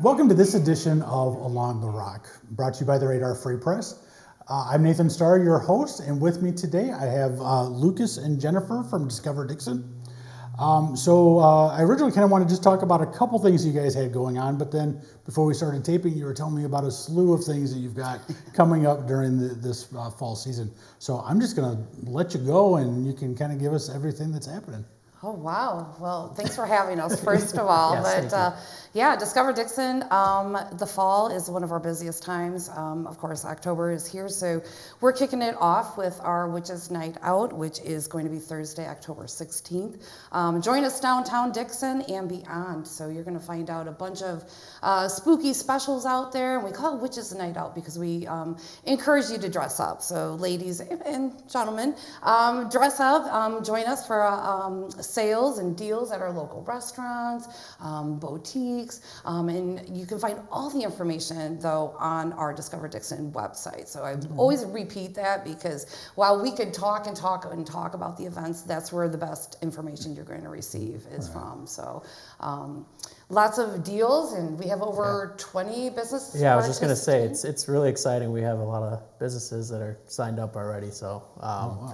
Welcome to this edition of Along the Rock, brought to you by the Radar Free Press. I'm Nathan Stahr, your host, and with me today I have Lucas and Jennifer from Discover Dixon. I originally kind of wanted to just talk about a couple things you guys had going on, but then before we started taping, you were telling me about a slew of things that you've got coming up during this fall season. So I'm just going to let you go, and you can kind of give us everything that's happening. Oh, wow. Well, thanks for having us, first of all. Yes, Discover Dixon, the fall is one of our busiest times. Of course, October is here, so we're kicking it off with our Witches Night Out, which is going to be Thursday, October 16th. Join us downtown Dixon and beyond. So you're going to find out a bunch of spooky specials out there. And we call it Witches Night Out because we encourage you to dress up. So ladies and gentlemen, dress up, join us for sales and deals at our local restaurants, boutiques, and you can find all the information, though, on our Discover Dixon website. So I always repeat that because while we could talk about the events, that's where the best information you're going to receive is from. So lots of deals, and we have over 20 businesses. Yeah, I was just going to say, it's really exciting. We have a lot of businesses that are signed up already, so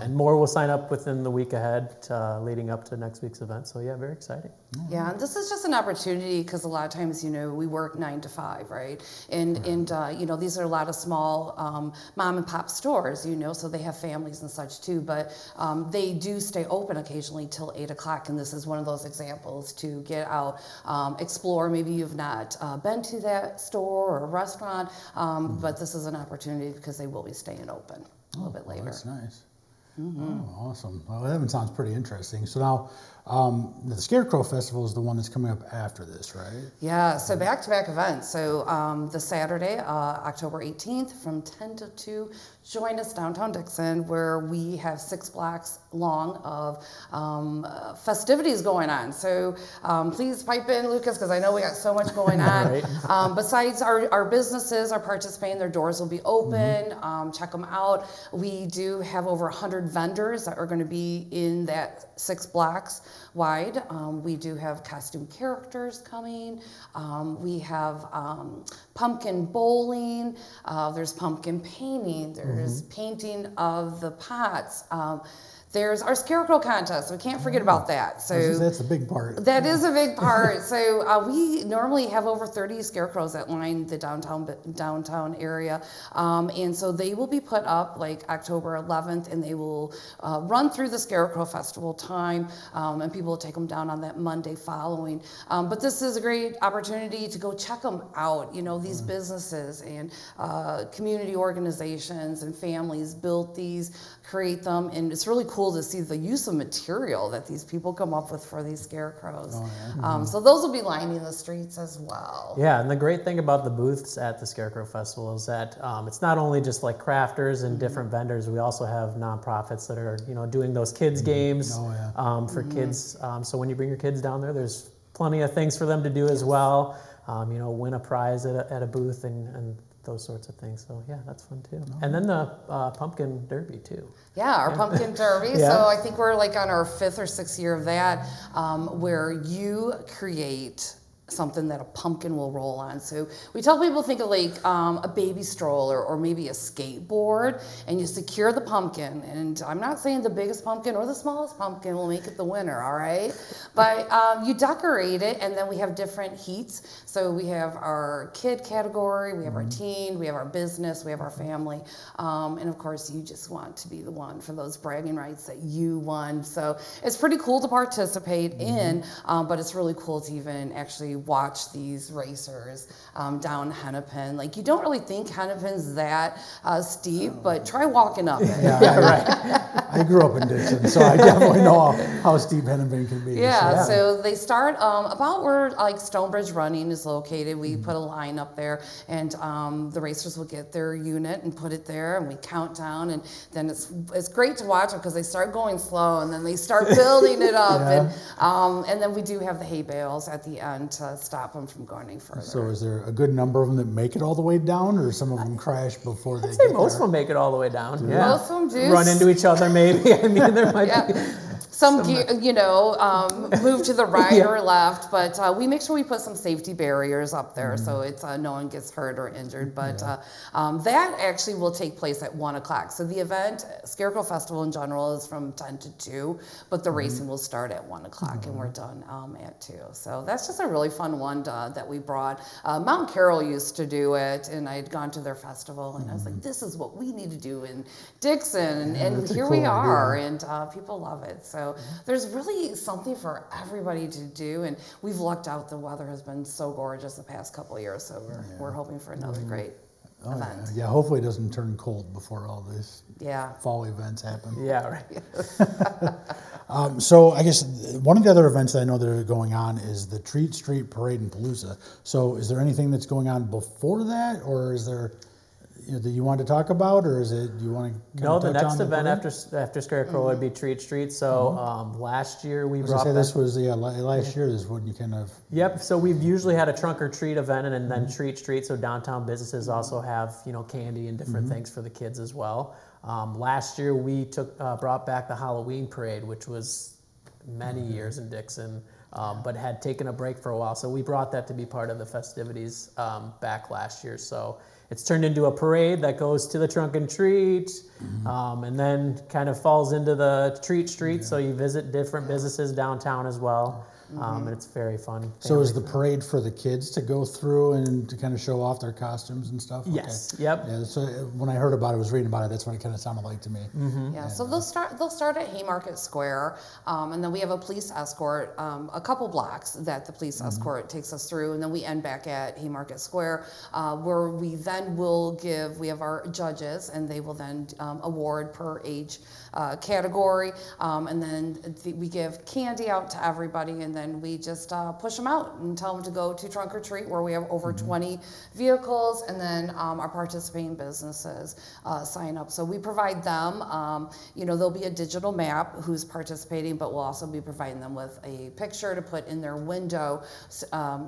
and more will sign up within the week ahead leading up to next week's event. So yeah, very exciting. Yeah, and this is just an opportunity because a lot of times, we work 9 to 5, right? And these are a lot of small mom and pop stores, so they have families and such too, but they do stay open occasionally till 8 o'clock, and this is one of those examples to get out, explore. Maybe you've not been to that store or restaurant, but this is an opportunity because they will be staying open a little bit later. That's nice. Oh, awesome. Well, that one sounds pretty interesting. So now, the Scarecrow Festival is the one that's coming up after this, right? Yeah, so back-to-back events. So the Saturday, October 18th from 10 to 2, join us downtown Dixon where we have 6 blocks long of festivities going on. So please pipe in, Lucas, because I know we got so much going on. Right. Besides our businesses are participating, their doors will be open. Check them out. We do have over 100 vendors that are going to be in that 6 blocks wide. We do have costume characters coming. We have pumpkin bowling. There's pumpkin painting. There's painting of the pots. There's our Scarecrow contest. We can't forget about that. So that's a big part. That is a big part. So we normally have over 30 scarecrows that line the downtown area. And so they will be put up like October 11th, and they will run through the Scarecrow Festival time, and people will take them down on that Monday following. But this is a great opportunity to go check them out. These businesses and community organizations and families built these, create them, and it's really cool to see the use of material that these people come up with for these scarecrows. So those will be lining the streets as well. Yeah, and the great thing about the booths at the Scarecrow Festival is that it's not only just like crafters and different vendors. We also have nonprofits that are doing those kids games for kids. So when you bring your kids down there, there's plenty of things for them to do as well. Win a prize at a booth and those sorts of things. So yeah, that's fun too. And then the pumpkin derby too. Yeah, our pumpkin derby. So I think we're like on our 5th or 6th year of that, where you create something that a pumpkin will roll on. So we tell people, think of like a baby stroller or maybe a skateboard, and you secure the pumpkin. And I'm not saying the biggest pumpkin or the smallest pumpkin will make it the winner, all right? But you decorate it, and then we have different heats. So we have our kid category, we have our teen, we have our business, we have our family. And of course, you just want to be the one for those bragging rights that you won. So it's pretty cool to participate in, but it's really cool to even actually watch these racers down Hennepin. Like, you don't really think Hennepin's that steep, but try walking up it. I grew up in Dixon, so I definitely know how steep Hennepin can be. So they start about where like Stonebridge Running is located. We put a line up there, and the racers will get their unit and put it there, and we count down, and then it's great to watch them because they start going slow, and then they start building it up, and then we do have the hay bales at the end to stop them from going any further. So is there a good number of them that make it all the way down, or some of them crash before they I'd get say there? Most of them make it all the way down. Most of them do. Run into each other maybe. I mean, there might be. some gear, move to the right or left, but we make sure we put some safety barriers up there so it's no one gets hurt or injured. But that actually will take place at 1 o'clock. So the event, Scarecrow Festival in general, is from 10 to 2, but the racing will start at 1 o'clock and we're done at 2. So that's just a really fun one that we brought. Mount Carroll used to do it, and I had gone to their festival, and I was like, this is what we need to do in Dixon, and here we are, and people love it. So there's really something for everybody to do, and we've lucked out. The weather has been so gorgeous the past couple of years, so we're hoping for another great event. Yeah, hopefully it doesn't turn cold before all these fall events happen. Yeah, right. So I guess one of the other events that I know that are going on is the Treat Street Parade in Palooza. So is there anything that's going on before that, or is there that you want to talk about, or is it you want to? No, the next event after Scarecrow would be Treat Street. So last year we brought. This was last year. This is when you kind of. Yep. So we've usually had a trunk or treat event and then Treat Street. So downtown businesses also have candy and different things for the kids as well. Last year we brought back the Halloween parade, which was many years in Dixon, but had taken a break for a while. So we brought that to be part of the festivities back last year. So it's turned into a parade that goes to the trunk and treat, and then kind of falls into the Treat Street. So you visit different businesses downtown as well. And it's very fun. So is the parade for the kids to go through and to kind of show off their costumes and stuff? Yes. Okay. Yep. Yeah. So when I heard about it, I was reading about it. That's what it kind of sounded like to me. Yeah. So they'll start at Haymarket Square, and then we have a police escort, a couple blocks that the police escort takes us through, and then we end back at Haymarket Square, where we then we have our judges, and they will then award per age category, and then we give candy out to everybody, and then we just push them out and tell them to go to Trunk or Treat, where we have over 20 vehicles, and then our participating businesses sign up. So we provide them, there'll be a digital map who's participating, but we'll also be providing them with a picture to put in their window,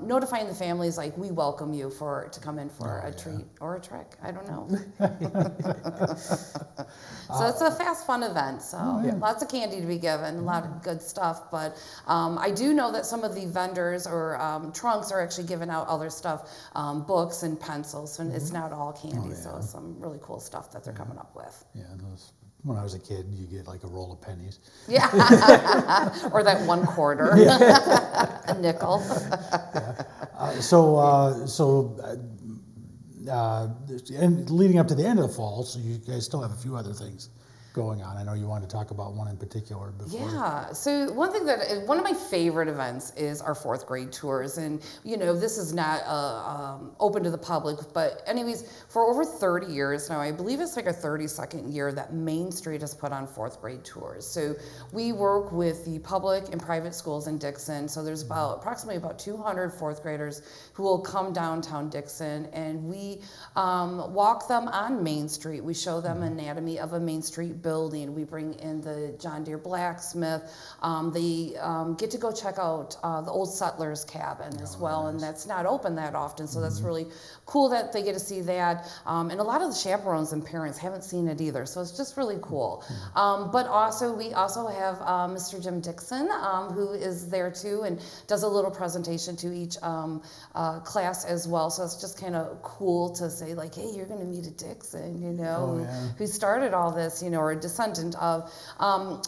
notifying the families, like, we welcome you to come in for a treat or a trick. I don't know. So it's a fast, fun event. So lots of candy to be given, a lot of good stuff. But I do know that some of the vendors or trunks are actually giving out other stuff, books and pencils, and it's not all candy. So it's some really cool stuff that they're coming up with. Yeah, when I was a kid, you get like a roll of pennies. Yeah, or that 1 quarter, a nickel. And leading up to the end of the fall, so you guys still have a few other things going on. I know you wanted to talk about one in particular before. Yeah, so one of my favorite events is our 4th grade tours, and this is not open to the public, but anyways, for over 30 years now, I believe it's like our 32nd year that Main Street has put on 4th grade tours. So we work with the public and private schools in Dixon, so there's approximately about 200 4th graders who will come downtown Dixon, and we walk them on Main Street. We show them anatomy of a Main Street building. We bring in the John Deere blacksmith. They get to go check out the old settlers cabin as well, and that's not open that often, so that's really cool that they get to see that. And a lot of the chaperones and parents haven't seen it either, so it's just really cool. But we also have Mr. Jim Dixon, who is there too and does a little presentation to each class as well. So it's just kind of cool to say, like, hey, you're going to meet a Dixon, who started all this, or a descendant of.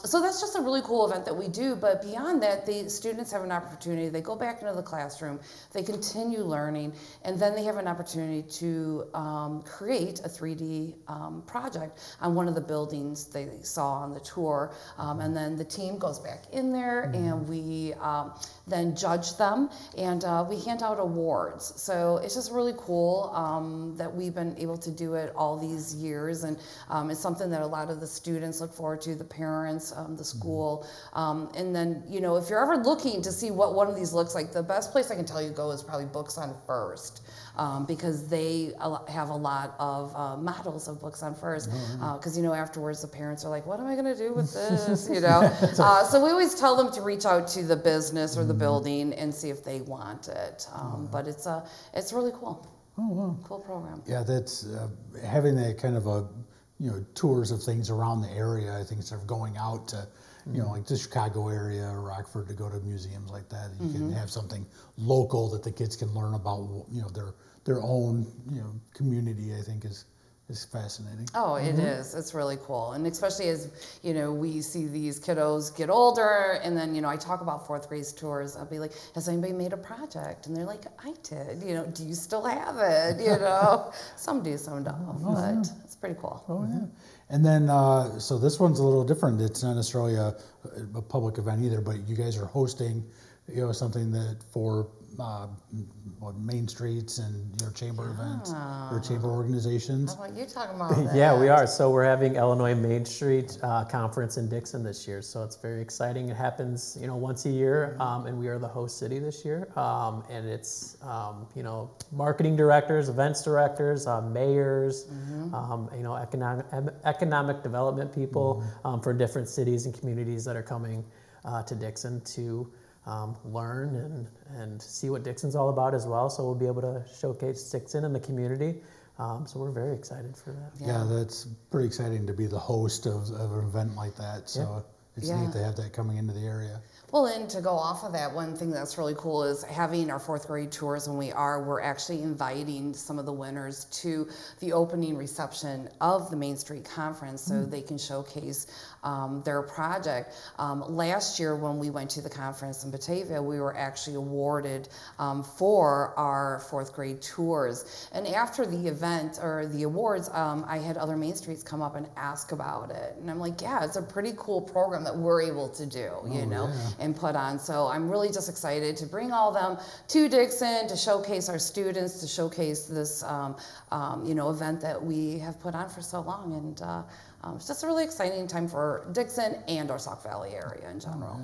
So that's just a really cool event that we do. But beyond that, the students have an opportunity. They go back into the classroom, they continue learning, and then they have an opportunity to create a 3D project on one of the buildings they saw on the tour. And then the team goes back in there, and we then judge them, and we hand out awards. So it's just really cool that we've been able to do it all these years, and it's something that a lot of the students look forward to, the parents, the school. And then, if you're ever looking to see what one of these looks like, the best place I can tell you to go is probably Books on First, because they have a lot of models of Books on First. Because, afterwards the parents are like, what am I going to do with this? So we always tell them to reach out to the business or the building and see if they want it. But it's really cool. Oh, wow. Cool program. Yeah, that's having that kind of a tours of things around the area. I think instead of going out to, like the Chicago area or Rockford to go to museums like that, you can have something local that the kids can learn about, their own, community. I think is fascinating. Oh, it is. It's really cool. And especially as, we see these kiddos get older, and then, I talk about fourth grade tours. I'll be like, has anybody made a project? And they're like, I did. Do you still have it? Some do, some don't. But it's pretty cool. Oh, yeah. And then, so this one's a little different. It's not necessarily a public event either, but you guys are hosting, something that for Main Streets and chamber events or chamber organizations. How about you talking about that? Yeah, we are. So we're having Illinois Main Street Conference in Dixon this year. So it's very exciting. It happens, once a year, and we are the host city this year. And it's, marketing directors, events directors, mayors, economic development people for different cities and communities that are coming to Dixon to learn and see what Dixon's all about as well. So we'll be able to showcase Dixon in the community. So we're very excited for that. Yeah, that's pretty exciting to be the host of an event like that. So it's neat to have that coming into the area. Well, and to go off of that, one thing that's really cool is having our fourth grade tours, and we're actually inviting some of the winners to the opening reception of the Main Street Conference so they can showcase their project. Last year when we went to the conference in Batavia, we were actually awarded for our fourth grade tours. And after the event or the awards, I had other Main Streets come up and ask about it. And I'm like, yeah, it's a pretty cool program that we're able to do, and put on. So I'm really just excited to bring all them to Dixon, to showcase our students, to showcase this, event that we have put on for so long. And it's just a really exciting time for Dixon and our Sauk Valley area in general.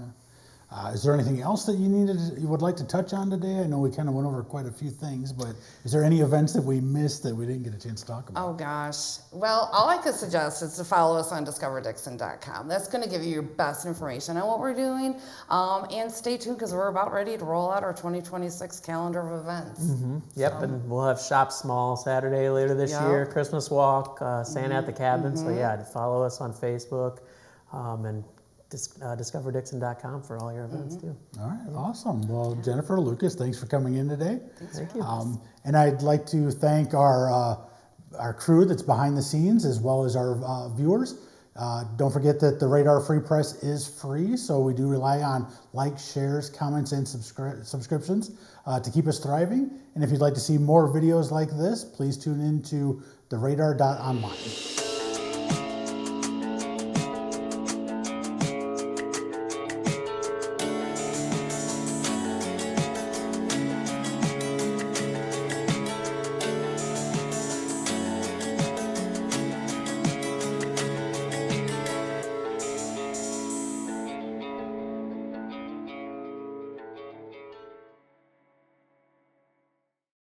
Is there anything else that you would like to touch on today? I know we kind of went over quite a few things, but is there any events that we missed that we didn't get a chance to talk about? Oh gosh. Well, all I could suggest is to follow us on discoverdixon.com. That's going to give you your best information on what we're doing. And stay tuned because we're about ready to roll out our 2026 calendar of events. Yep, and we'll have Shop Small Saturday later this year, Christmas Walk, Santa at the Cabin. So follow us on Facebook and discoverdixon.com for all your events too. All right, awesome. Well, Jennifer, Lucas, thanks for coming in today. Thank you. And I'd like to thank our crew that's behind the scenes as well as our viewers. Don't forget that the Radar Free Press is free, so we do rely on likes, shares, comments, and subscriptions to keep us thriving. And if you'd like to see more videos like this, please tune in to theradar.online.